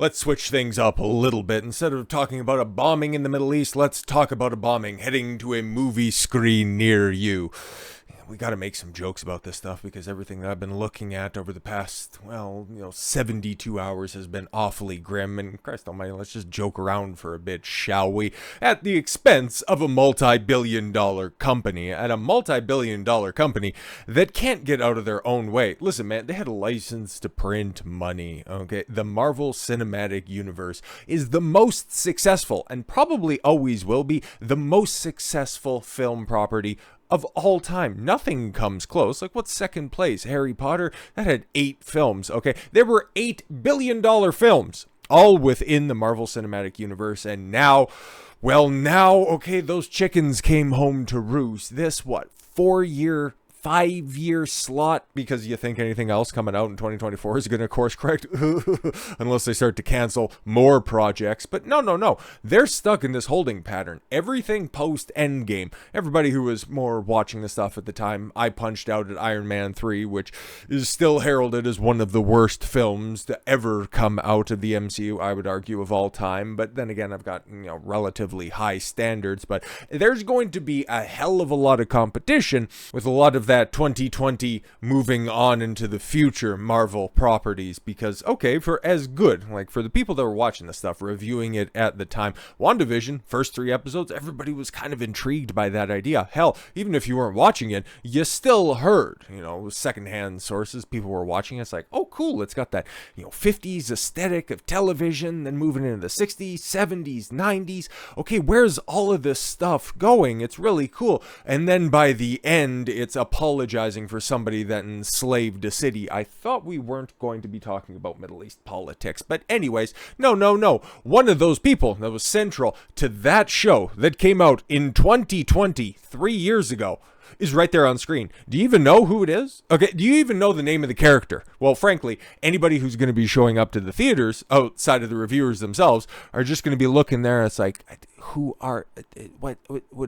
Let's switch things up a little bit. Instead of talking about a bombing in the Middle East, let's talk about a bombing heading to a movie screen near you. We got to make some jokes about this stuff because everything that I've been looking at over the past, 72 hours has been awfully grim. And Christ almighty, let's just joke around for a bit, shall we? At the expense of a multi-billion-dollar company. At a multi-billion-dollar company that can't get out of their own way. Listen, man, they had a license to print money, okay? The Marvel Cinematic Universe is the most successful, and probably always will be, the most successful film property of all time. Nothing comes close. Like, what's second place? Harry Potter? That had 8 films, okay? There were $8 billion films, all within the Marvel Cinematic Universe, and now, okay, those chickens came home to roost. This, 5-year slot, because you think anything else coming out in 2024 is going to course correct unless they start to cancel more projects. But no, they're stuck in this holding pattern. Everything post Endgame. Everybody who was more watching the stuff at the time, I punched out at Iron Man 3, which is still heralded as one of the worst films to ever come out of the MCU, I would argue, of all time. But then again, I've got relatively high standards, but there's going to be a hell of a lot of competition with a lot of that 2020 moving on into the future Marvel properties, because for as good, like for the people that were watching this stuff, reviewing it at the time, WandaVision, first 3 episodes, everybody was kind of intrigued by that idea. Hell, even if you weren't watching it, you still heard, secondhand sources, people were watching it. It's like, oh cool, it's got that 50s aesthetic of television, then moving into the 60s, 70s, 90s. Okay, where's all of this stuff going? It's really cool. And then by the end, it's apologizing for somebody that enslaved a city. I thought we weren't going to be talking about Middle East politics, but anyways, no. One of those people that was central to that show that came out in 2020, 3 years ago, is right there on screen. Do you even know who it is? Okay, do you even know the name of the character? Well, frankly, anybody who's going to be showing up to the theaters outside of the reviewers themselves are just going to be looking there. It's like, what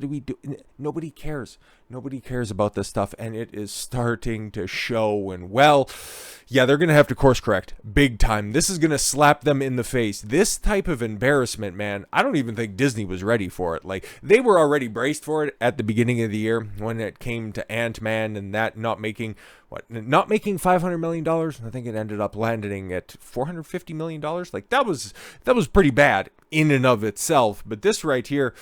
do we do? Nobody cares. Nobody cares about this stuff, and it is starting to show. And they're going to have to course correct big time. This is going to slap them in the face. This type of embarrassment, man, I don't even think Disney was ready for it. Like, they were already braced for it at the beginning of the year when it came to Ant-Man and that not making $500 million. I think it ended up landing at $450 million. Like, that was pretty bad in and of itself. But this right here,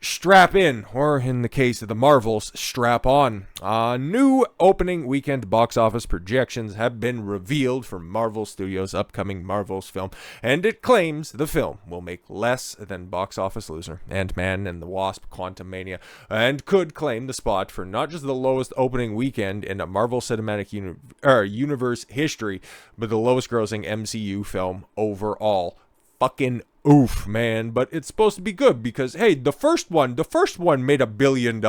strap in, or in the case of the Marvels, strap on. New opening weekend box office projections have been revealed for Marvel Studios' upcoming Marvels film, and it claims the film will make less than box office loser Ant-Man and the Wasp: Quantumania, and could claim the spot for not just the lowest opening weekend in a Marvel Cinematic Universe history, but the lowest grossing MCU film overall. Fucking oof, man. But it's supposed to be good because, hey, the first one made $1 billion.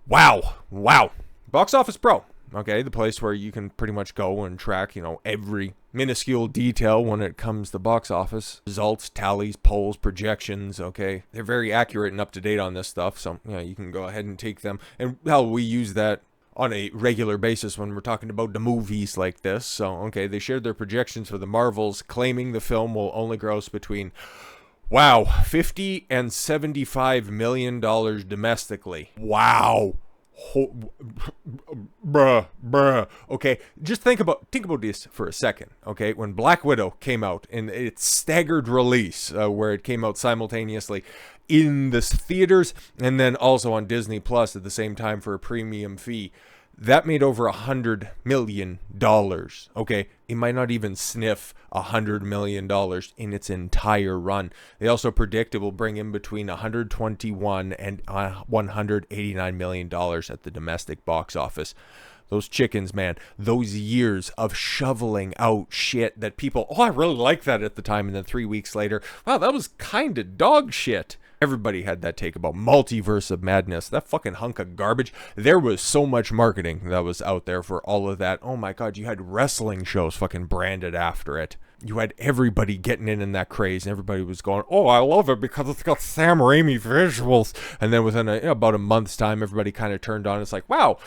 Wow. Box Office Pro, okay, the place where you can pretty much go and track, every minuscule detail when it comes to box office results, tallies, polls, projections. Okay, they're very accurate and up to date on this stuff, so you can go ahead and take them, and we use that on a regular basis when we're talking about the movies like this. So, they shared their projections for the Marvels, claiming the film will only gross between, $50 and $75 million domestically. Wow. Bruh. Okay, just think about this for a second. Okay, when Black Widow came out in its staggered release, where it came out simultaneously in the theaters and then also on Disney Plus at the same time for a premium fee, that made over $100 million. Okay, it might not even sniff $100 million in its entire run. They also predict it will bring in between $121 and $189 million at the domestic box office. Those chickens, man, those years of shoveling out shit that people, I really liked that at the time, and then 3 weeks later, wow, that was kind of dog shit. Everybody had that take about Multiverse of Madness, that fucking hunk of garbage. There was so much marketing that was out there for all of that. Oh my god, you had wrestling shows fucking branded after it. You had everybody getting in that craze, and everybody was going, oh, I love it because it's got Sam Raimi visuals. And then within about a month's time, everybody kind of turned on. It's like, wow,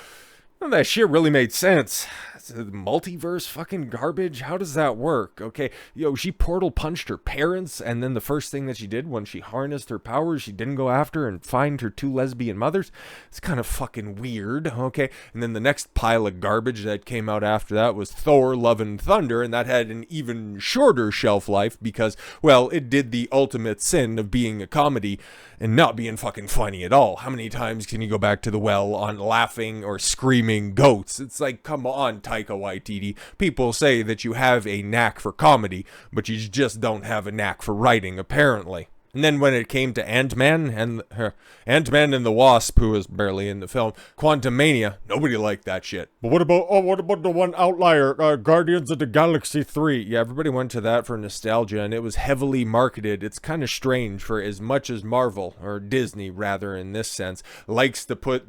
None of that shit really made sense. Multiverse fucking garbage? How does that work? Okay, she portal punched her parents, and then the first thing that she did when she harnessed her powers, she didn't go after and find her 2 lesbian mothers. It's kind of fucking weird, okay? And then the next pile of garbage that came out after that was Thor Love and Thunder, and that had an even shorter shelf life because, well, it did the ultimate sin of being a comedy and not being fucking funny at all. How many times can you go back to the well on laughing or screaming goats? It's like, come on, Taika Waititi. People say that you have a knack for comedy, but you just don't have a knack for writing, apparently. And then when it came to Ant-Man and the Wasp, who was barely in the film, Quantumania, nobody liked that shit. But what about the one outlier, Guardians of the Galaxy 3? Yeah, everybody went to that for nostalgia, and it was heavily marketed. It's kind of strange for as much as Marvel, or Disney rather in this sense, likes to put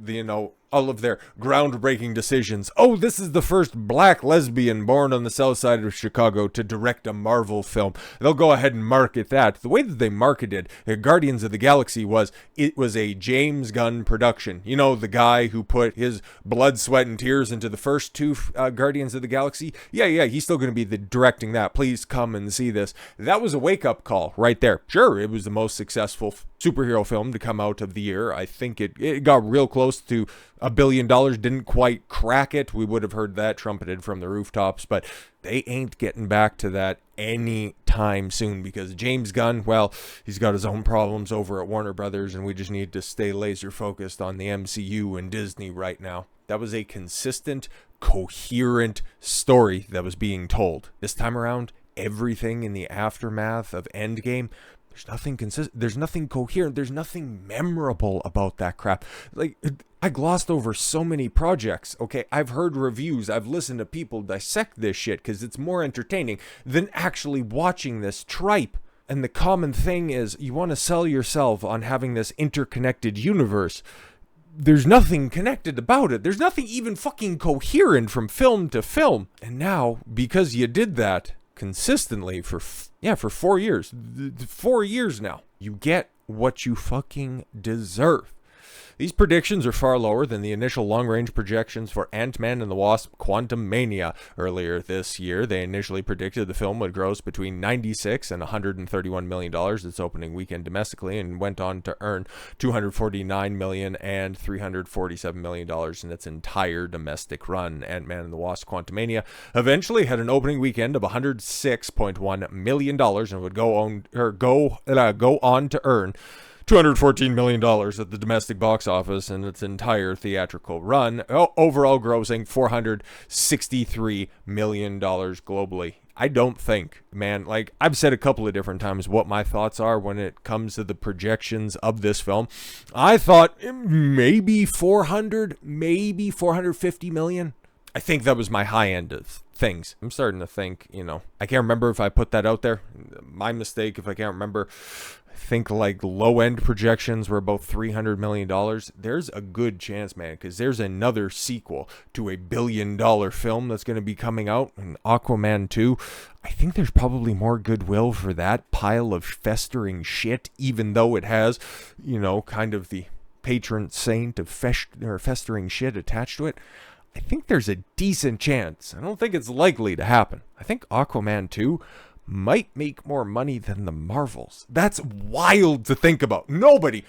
all of their groundbreaking decisions. Oh, this is the first black lesbian born on the south side of Chicago to direct a Marvel film. They'll go ahead and market that. The way that they marketed Guardians of the Galaxy was, it was a James Gunn production. You know, the guy who put his blood, sweat, and tears into the first 2 Guardians of the Galaxy? Yeah, he's still going to be directing that. Please come and see this. That was a wake-up call right there. Sure, it was the most successful superhero film to come out of the year. I think it got real close to $1 billion, didn't quite crack it. We would have heard that trumpeted from the rooftops, but they ain't getting back to that anytime soon because James Gunn, well, he's got his own problems over at Warner Brothers, and we just need to stay laser focused on the MCU and Disney right now. That was a consistent, coherent story that was being told. This time around, everything in the aftermath of Endgame, there's nothing consistent, there's nothing coherent, there's nothing memorable about that crap. Like, I glossed over so many projects, okay? I've heard reviews, I've listened to people dissect this shit because it's more entertaining than actually watching this tripe. And the common thing is, you want to sell yourself on having this interconnected universe. There's nothing connected about it. There's nothing even fucking coherent from film to film. And now, because you did that consistently for 4 years. 4 years now. You get what you fucking deserve. These predictions are far lower than the initial long-range projections for Ant-Man and the Wasp: Quantumania earlier this year. They initially predicted the film would gross between $96 and $131 million its opening weekend domestically, and went on to earn $249 million and $347 million in its entire domestic run. Ant-Man and the Wasp: Quantumania eventually had an opening weekend of $106.1 million and would go on to earn $214 million at the domestic box office in its entire theatrical run, overall grossing $463 million globally. I don't think, man, like I've said a couple of different times what my thoughts are when it comes to the projections of this film. I thought maybe 450 million. I think that was my high end of things. I'm starting to think, I can't remember if I put that out there. My mistake if I can't remember. I think like low end projections were about $300 million. There's a good chance, man, because there's another sequel to a $1 billion film that's going to be coming out, in Aquaman 2. I think there's probably more goodwill for that pile of festering shit, even though it has, kind of the patron saint of festering shit attached to it. I think there's a decent chance. I don't think it's likely to happen. I think Aquaman 2 might make more money than the Marvels. That's wild to think about. Nobody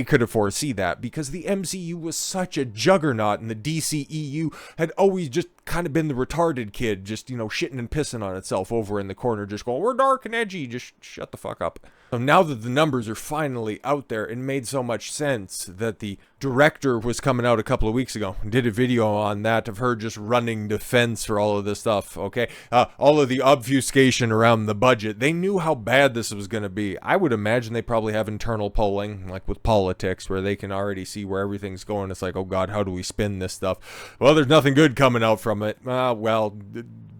could have foreseen that because the MCU was such a juggernaut and the DCEU had always just kind of been the retarded kid, just, shitting and pissing on itself over in the corner, just going, we're dark and edgy, just shut the fuck up. So now that the numbers are finally out there, it made so much sense that the director was coming out a couple of weeks ago and did a video on that of her just running defense for all of this stuff, okay? All of the obfuscation around the budget. They knew how bad this was going to be. I would imagine they probably have internal polling, like with politics, where they can already see where everything's going. It's like, oh God, how do we spin this stuff? Well, there's nothing good coming out from it.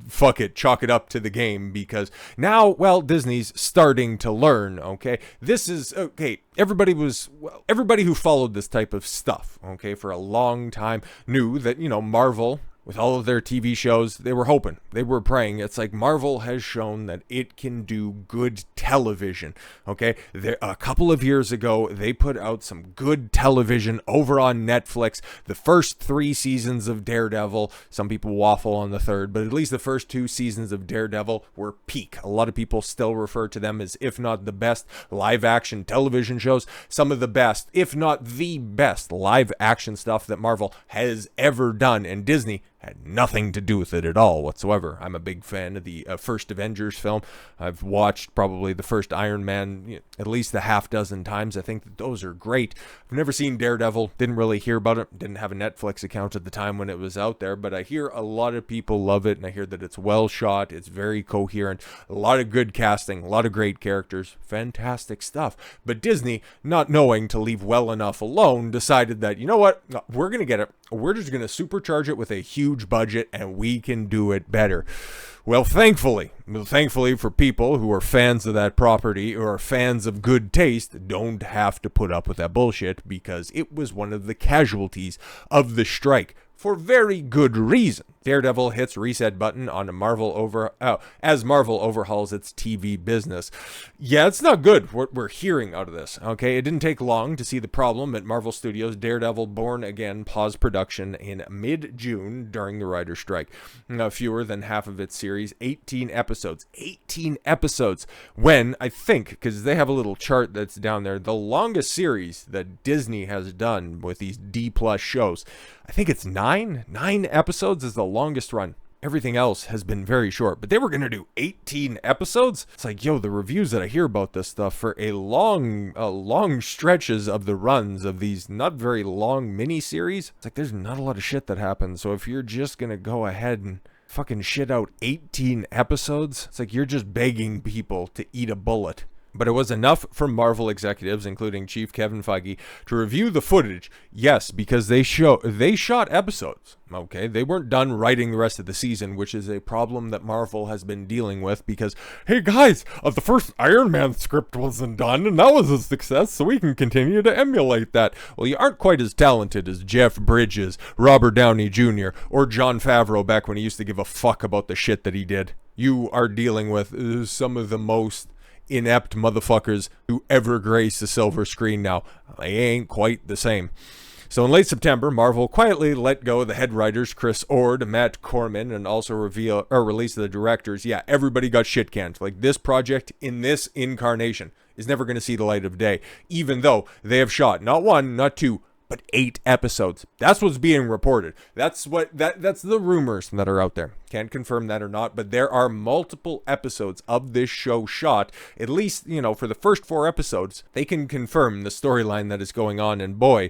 Fuck it, chalk it up to the game, because now, Disney's starting to learn, okay? This is, okay, everybody who followed this type of stuff, okay, for a long time knew that, Marvel with all of their TV shows, they were hoping, they were praying. It's like Marvel has shown that it can do good television, okay? A couple of years ago, they put out some good television over on Netflix. The first 3 seasons of Daredevil, some people waffle on the third, but at least the first 2 seasons of Daredevil were peak. A lot of people still refer to them as, if not the best live-action television shows, some of the best, if not the best live-action stuff that Marvel has ever done, and Disney had nothing to do with it at all whatsoever. I'm a big fan of the first Avengers film. I've watched probably the first Iron Man at least a half dozen times. I think that those are great. I've never seen Daredevil, didn't really hear about it, didn't have a Netflix account at the time when it was out there, but I hear a lot of people love it, and I hear that it's well shot, it's very coherent, a lot of good casting, a lot of great characters, fantastic stuff. But Disney, not knowing to leave well enough alone, decided that, you know what, no, we're going to get it. We're just going to supercharge it with a huge budget, and we can do it better. Well, thankfully for people who are fans of that property or are fans of good taste, don't have to put up with that bullshit, because it was one of the casualties of the strike for very good reason. Daredevil hits reset button on as Marvel overhauls its TV business. Yeah, it's not good what we're hearing out of this, okay? It didn't take long to see the problem at Marvel Studios. Daredevil Born Again paused production in mid-June during the writer's strike. Fewer than half of its series, 18 episodes. 18 episodes! When, I think, because they have a little chart that's down there, the longest series that Disney has done with these D-plus shows, I think it's 9? 9 episodes is the longest run. Everything else has been very short, but they were going to do 18 episodes? It's like, yo, the reviews that I hear about this stuff for a long stretches of the runs of these not very long miniseries, it's like there's not a lot of shit that happens. So if you're just going to go ahead and fucking shit out 18 episodes, it's like you're just begging people to eat a bullet. But it was enough for Marvel executives, including Chief Kevin Feige, to review the footage. Yes, because they shot episodes. Okay, they weren't done writing the rest of the season, which is a problem that Marvel has been dealing with because, hey guys, the first Iron Man script wasn't done, and that was a success, so we can continue to emulate that. Well, you aren't quite as talented as Jeff Bridges, Robert Downey Jr., or Jon Favreau back when he used to give a fuck about the shit that he did. You are dealing with some of the most inept motherfuckers who ever grace the silver screen now. They ain't quite the same. So in late September, Marvel quietly let go of the head writers Chris Ord, Matt Corman, and also release the directors. Yeah, everybody got shit canned. Like, this project in this incarnation is never going to see the light of day, even though they have shot not 1, not 2, but 8 episodes. That's what's being reported. That's the rumors that are out there. Can't confirm that or not, but there are multiple episodes of this show shot. At least, for the first 4 episodes, they can confirm the storyline that is going on, and boy,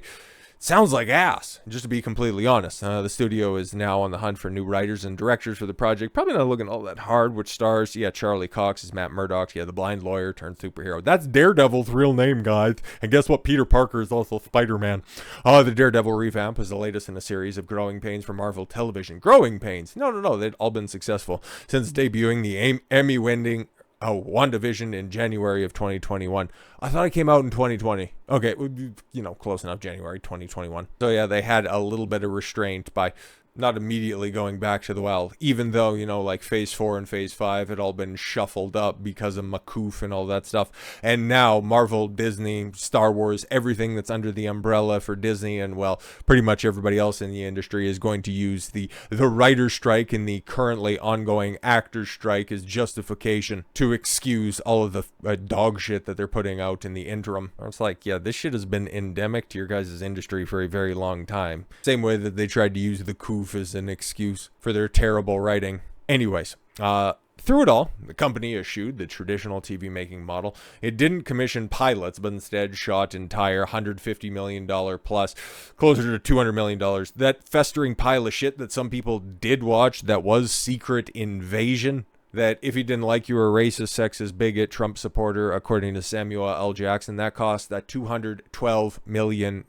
sounds like ass, just to be completely honest. The studio is now on the hunt for new writers and directors for the project. Probably not looking all that hard, which stars, Charlie Cox is Matt Murdock, the blind lawyer turned superhero. That's Daredevil's real name, guys. And guess what? Peter Parker is also Spider-Man. The Daredevil revamp is the latest in a series of growing pains for Marvel Television. Growing pains? No, they've all been successful since debuting the Emmy-winning WandaVision in January of 2021. I thought it came out in 2020. Okay, close enough, January 2021. So yeah, they had a little bit of restraint by not immediately going back to the well, even though, like Phase 4 and Phase 5 had all been shuffled up because of Makoof and all that stuff. And now Marvel, Disney, Star Wars, everything that's under the umbrella for Disney and, well, pretty much everybody else in the industry is going to use the writer's strike and the currently ongoing actor's strike as justification to excuse all of the dog shit that they're putting out in the interim. It's like, yeah, this shit has been endemic to your guys' industry for a very long time. Same way that they tried to use the Koof as an excuse for their terrible writing. Anyways, through it all, the company eschewed the traditional TV making model. It didn't commission pilots, but instead shot entire $150 million plus, closer to $200 million. That festering pile of shit that some people did watch that was Secret Invasion, that if you didn't like, you were a racist, sexist, bigot, Trump supporter, according to Samuel L. Jackson. That cost that $212 million.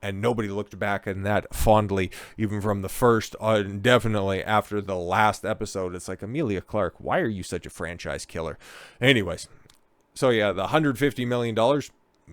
And nobody looked back on that fondly, even from the first, and definitely after the last episode. It's like, Emilia Clarke, why are you such a franchise killer? Anyways, so yeah, the $150 million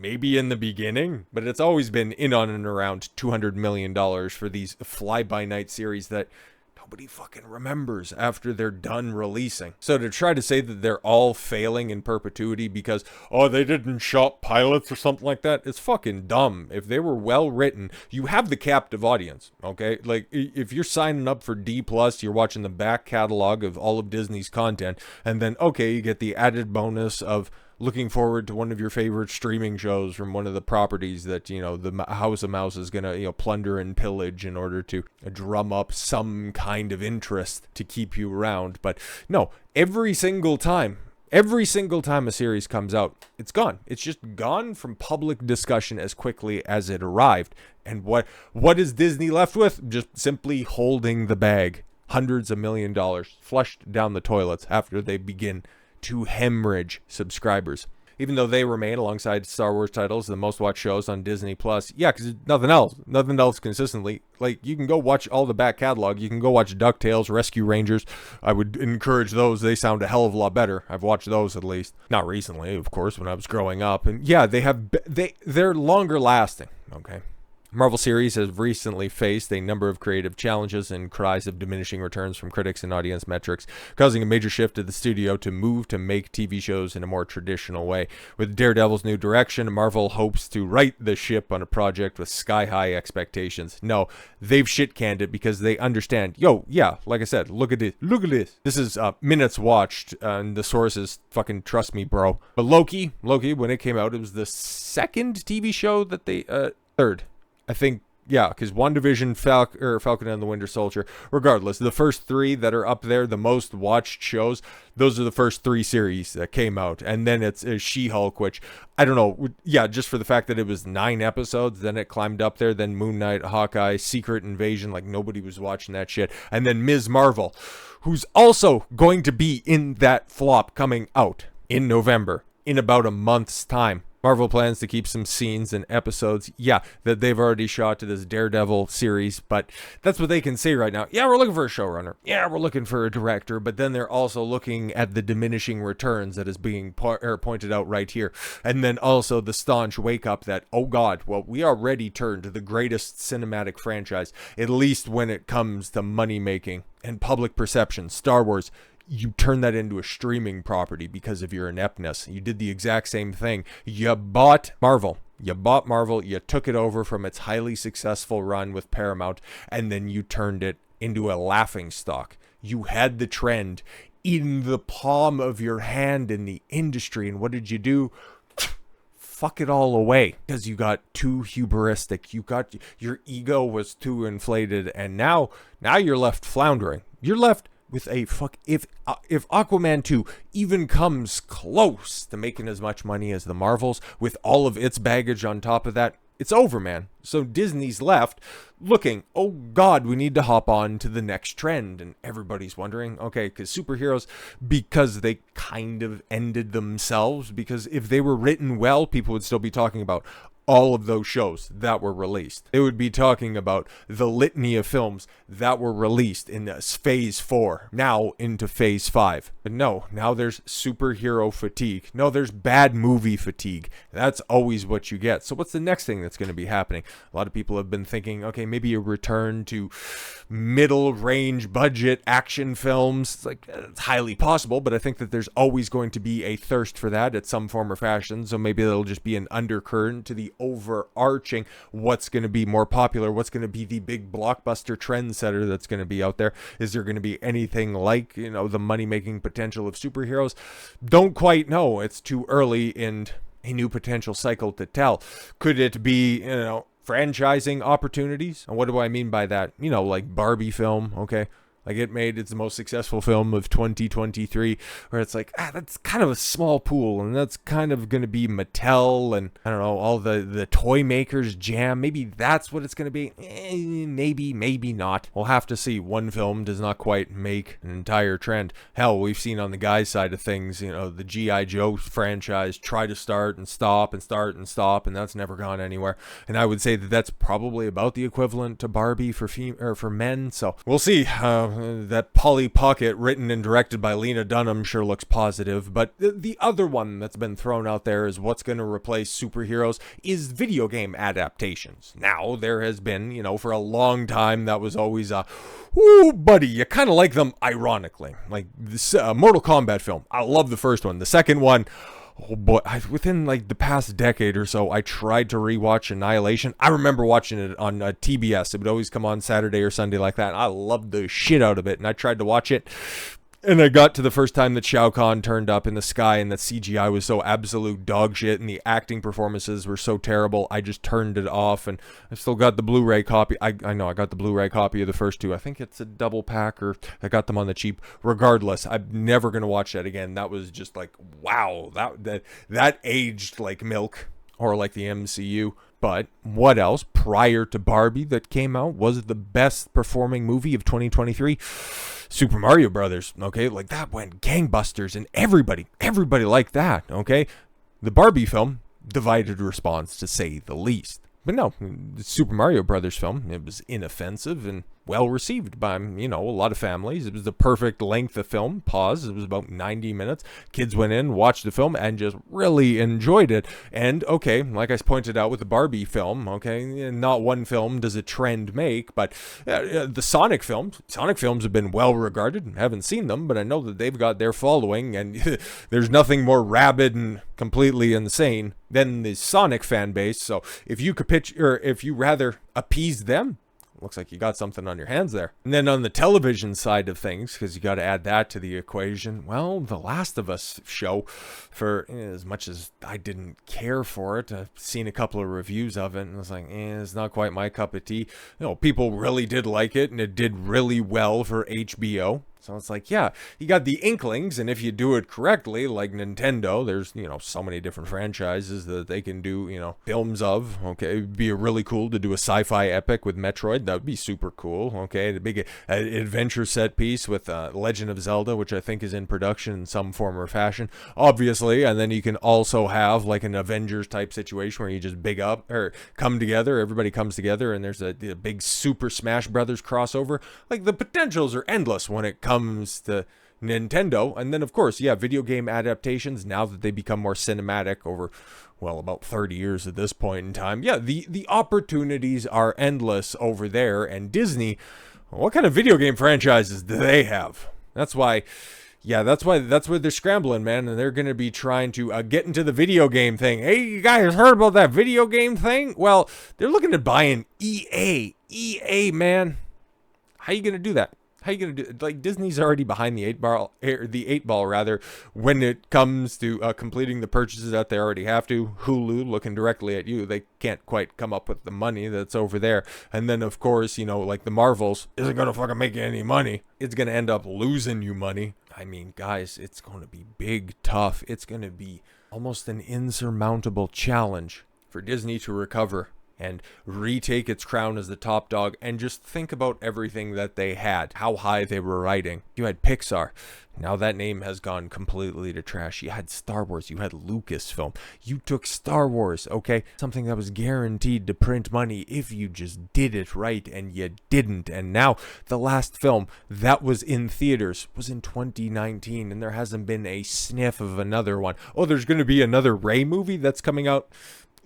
maybe in the beginning, but it's always been in on and around $200 million for these fly-by-night series that nobody fucking remembers after they're done releasing. So to try to say that they're all failing in perpetuity because, oh, they didn't shot pilots or something like that, it's fucking dumb. If they were well written, you have the captive audience, okay? Like, if you're signing up for D+, you're watching the back catalog of all of Disney's content, and then, okay, you get the added bonus of looking forward to one of your favorite streaming shows from one of the properties that, you know, the House of Mouse is going to, you know, plunder and pillage in order to drum up some kind of interest to keep you around. But no, every single time a series comes out, it's gone. It's just gone from public discussion as quickly as it arrived. And what is Disney left with? Just simply holding the bag. Hundreds of $1 million flushed down the toilets after they begin to hemorrhage subscribers, even though they remain alongside Star Wars titles the most watched shows on Disney Plus. Yeah, because nothing else consistently. Like, you can go watch all the back catalog. You can go watch DuckTales, Rescue Rangers. I would encourage those. They sound a hell of a lot better. I've watched those at least. Not recently, of course, when I was growing up. And yeah, they're longer lasting. Okay. Marvel series has recently faced a number of creative challenges and cries of diminishing returns from critics and audience metrics, causing a major shift of the studio to move to make TV shows in a more traditional way. With Daredevil's new direction, Marvel hopes to right the ship on a project with sky-high expectations. No, they've shit-canned it because they understand, like I said, look at this. This is minutes watched, and the sources fucking trust me, bro. But Loki, when it came out, it was the second TV show that they, third. I think, yeah, because WandaVision, Falcon and the Winter Soldier, regardless, the first three that are up there, the most watched shows, those are the first three series that came out. And then it's She-Hulk, which, I don't know, yeah, just for the fact that it was 9 episodes, then it climbed up there, then Moon Knight, Hawkeye, Secret Invasion, like nobody was watching that shit. And then Ms. Marvel, who's also going to be in that flop coming out in November, in about a month's time. Marvel plans to keep some scenes and episodes, that they've already shot to this Daredevil series, but that's what they can say right now. Yeah, we're looking for a showrunner. Yeah, we're looking for a director, but then they're also looking at the diminishing returns that is being pointed out right here. And then also the staunch wake up that, oh God, well, we already turned to the greatest cinematic franchise, at least when it comes to money making and public perception, Star Wars. You turn that into a streaming property because of your ineptness. You did the exact same thing. You bought Marvel. You took it over from its highly successful run with Paramount, and then you turned it into a laughingstock. You had the trend in the palm of your hand in the industry, and what did you do? Fuck it all away because you got too hubristic. Your ego was too inflated, and now you're left floundering. You're left with a if Aquaman 2 even comes close to making as much money as the Marvels with all of its baggage on top of that, it's over, man. So Disney's left looking, oh God, we need to hop on to the next trend. And everybody's wondering, okay, because superheroes, because they kind of ended themselves, because if they were written well, people would still be talking about all of those shows that were released. They would be talking about the litany of films that were released in this phase 4, now into phase 5. But no, now there's superhero fatigue. No, there's bad movie fatigue. That's always what you get. So what's the next thing that's going to be happening? A lot of people have been thinking, okay, maybe a return to middle range budget action films. It's like, it's highly possible, but I think that there's always going to be a thirst for that at some form or fashion. So maybe that'll just be an undercurrent to the overarching what's going to be more popular, what's going to be the big blockbuster trendsetter that's going to be out there. Is there going to be anything like, the money-making potential of superheroes? Don't quite know. It's too early in a new potential cycle to tell. Could it be, franchising opportunities? And what do I mean by that? Like Barbie film, okay? Like, it made its most successful film of 2023, where it's like, that's kind of a small pool, and that's kind of going to be Mattel and, I don't know, all the toy makers jam. Maybe that's what it's going to be. Maybe not. We'll have to see. One film does not quite make an entire trend. Hell, we've seen on the guys' side of things, the G.I. Joe franchise try to start and stop and start and stop, and that's never gone anywhere. And I would say that that's probably about the equivalent to Barbie for men. So we'll see. that Polly Pocket, written and directed by Lena Dunham, sure looks positive. But the other one that's been thrown out there is what's going to replace superheroes is video game adaptations. Now, there has been, for a long time, that was always ooh, buddy, you kind of like them ironically. Like this Mortal Kombat film. I love the first one. The second one, oh boy, within like the past decade or so, I tried to rewatch Annihilation. I remember watching it on TBS. It would always come on Saturday or Sunday like that. I loved the shit out of it, and I tried to watch it. And I got to the first time that Shao Kahn turned up in the sky and that CGI was so absolute dog shit and the acting performances were so terrible, I just turned it off. And I still got the Blu-ray copy. I know I got the Blu-ray copy of the first two. I think it's a double pack, or I got them on the cheap. Regardless, I'm never going to watch that again. That was just like, wow, that aged like milk, or like the MCU. But what else prior to Barbie that came out was the best performing movie of 2023? Super Mario Brothers, okay? Like that went gangbusters, and everybody liked that, okay? The Barbie film, divided response to say the least. But no, the Super Mario Brothers film, it was inoffensive and well received by, a lot of families. It was the perfect length of film. Pause. It was about 90 minutes. Kids went in, watched the film, and just really enjoyed it. And, okay, like I pointed out with the Barbie film, okay, not one film does a trend make, but the Sonic films have been well regarded. I haven't seen them, but I know that they've got their following, and there's nothing more rabid and completely insane than the Sonic fan base. So if you could if you rather appease them, looks like you got something on your hands there. And then on the television side of things, because you got to add that to the equation, well, The Last of Us show, for as much as I didn't care for it, I've seen a couple of reviews of it, and I was like, it's not quite my cup of tea. People really did like it, and it did really well for HBO. So it's like, yeah, you got the inklings, and if you do it correctly, like Nintendo, there's, so many different franchises that they can do, films of, okay? It'd be really cool to do a sci-fi epic with Metroid. That would be super cool, okay? The big adventure set piece with Legend of Zelda, which I think is in production in some form or fashion, obviously. And then you can also have like an Avengers type situation where you just come together, everybody comes together, and there's a big Super Smash Brothers crossover. Like, the potentials are endless when it comes to Nintendo. And then, of course, video game adaptations, now that they become more cinematic over, well, about 30 years at this point in time, the opportunities are endless over there. And Disney, what kind of video game franchises do they have? That's why they're scrambling, man, and they're going to be trying to get into the video game thing. Hey, you guys heard about that video game thing? Well, they're looking at buying EA. EA, man. How you going to do that? How you gonna do? Like, Disney's already behind the eight ball, when it comes to completing the purchases that they already have to. Hulu looking directly at you. They can't quite come up with the money that's over there. And then, of course, like the Marvels isn't gonna fucking make you any money. It's gonna end up losing you money. I mean, guys, it's gonna be big, tough. It's gonna be almost an insurmountable challenge for Disney to recover and retake its crown as the top dog. And just think about everything that they had, how high they were riding. You had Pixar. Now that name has gone completely to trash. You had Star Wars. You had Lucasfilm. You took Star Wars, okay? Something that was guaranteed to print money if you just did it right, and you didn't. And now the last film that was in theaters was in 2019, and there hasn't been a sniff of another one. Oh, there's going to be another Rey movie that's coming out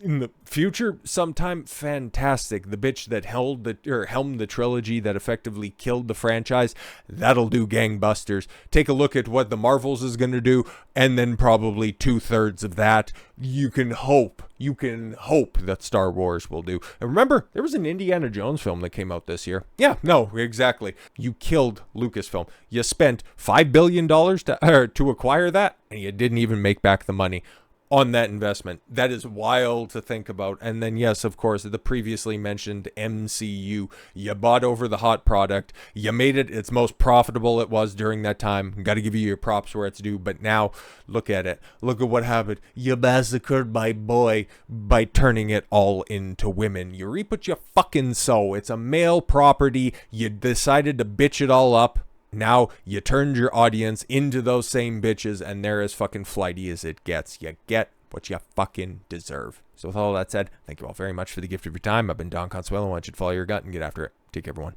in the future sometime. Fantastic. The bitch that helmed the trilogy that effectively killed the franchise, that'll do gangbusters. Take a look at what the Marvels is going to do, and then probably 2/3 of that you can hope that Star Wars will do. And remember, there was an Indiana Jones film that came out this year. Yeah, no, exactly. You killed Lucasfilm. You spent $5 billion to acquire that, and you didn't even make back the money on that investment. That is wild to think about. And then, yes, of course, the previously mentioned MCU. You bought over the hot product. You made it its most profitable it was during that time. Got to give you your props where it's due. But now, look at it. Look at what happened. You massacred my boy by turning it all into women. You reap what you fucking sow. It's a male property. You decided to bitch it all up. Now you turned your audience into those same bitches, and they're as fucking flighty as it gets. You get what you fucking deserve. So with all that said, thank you all very much for the gift of your time. I've been Don Consuelo. I want you to follow your gut and get after it. Take care, everyone.